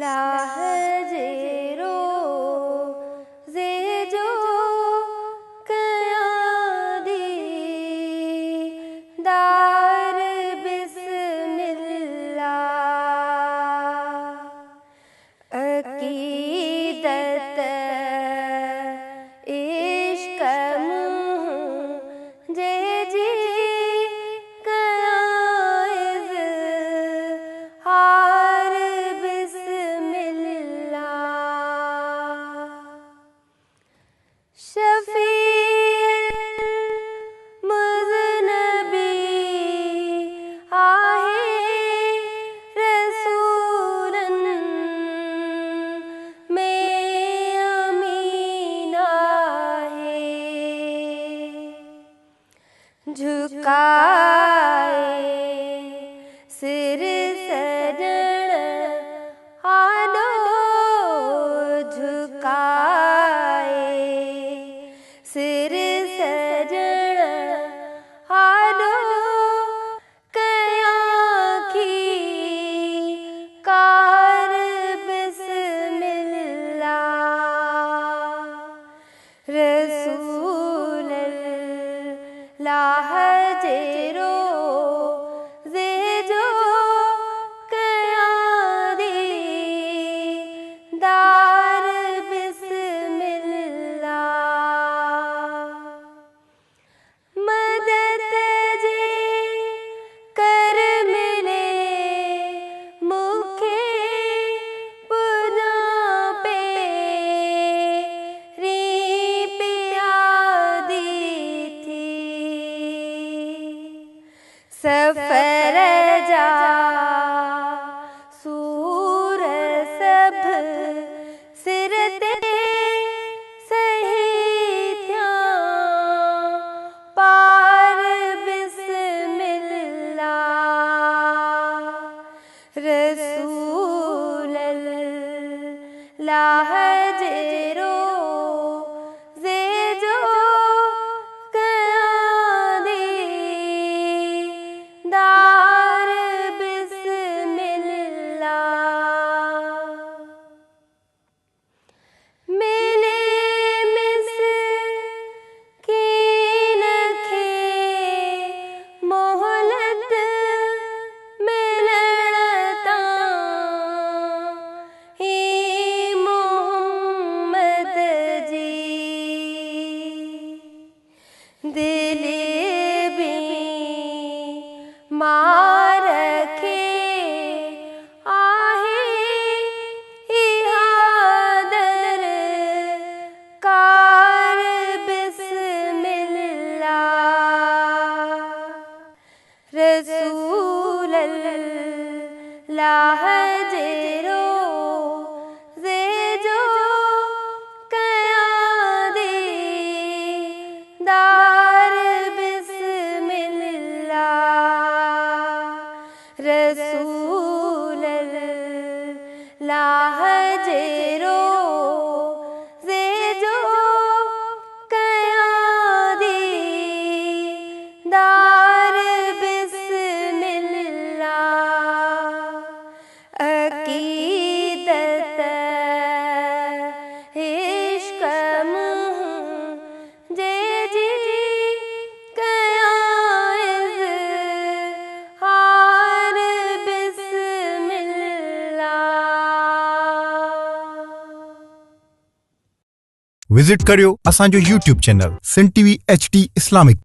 लाहजेरो ज़ेजो कयादी दार बिस्मिल्लाह अकीदत इश्क जे जी कयाइज़ हार बिस्मिल्लाह शफ़ीअल मुज़नबी आहे रसूलन में अमीन आहे झुकाए सिर सजण आडो झुकाए सिर सजण आडो कयाखी कार बिस्मिल्लाह रसूलल्लाह जेरो ज़ेजो कयादी दार बिस्मिल्लाह मदद जे कर मिले मुखे पुजा पे री प्यादी थी सफर जा सूर सब सिर ते सही थिया पार बिस्मिल्लाह रसूलल्लाह जेरो ज़ेजो कयादी दार बिस्मिल्लाह मिले मिस्कीन खे मोहलत मिलण तां ही मोहम्मद जी दिल भी मार खे आहे इहादर कार बिस्मिल्लाह रसूलल्लाह जेरो ज़ेजो कयादी दार बिस्मिल्लाह रसूलल्लाह जेरो ज़ेजो कयादी दार बिस्मिल्लाह अकीदत इश्क जे जी कयाइज़ हार बिस्मिल्लाह विजिट करियो असांजो YouTube channel Sindh TV HD Islamic.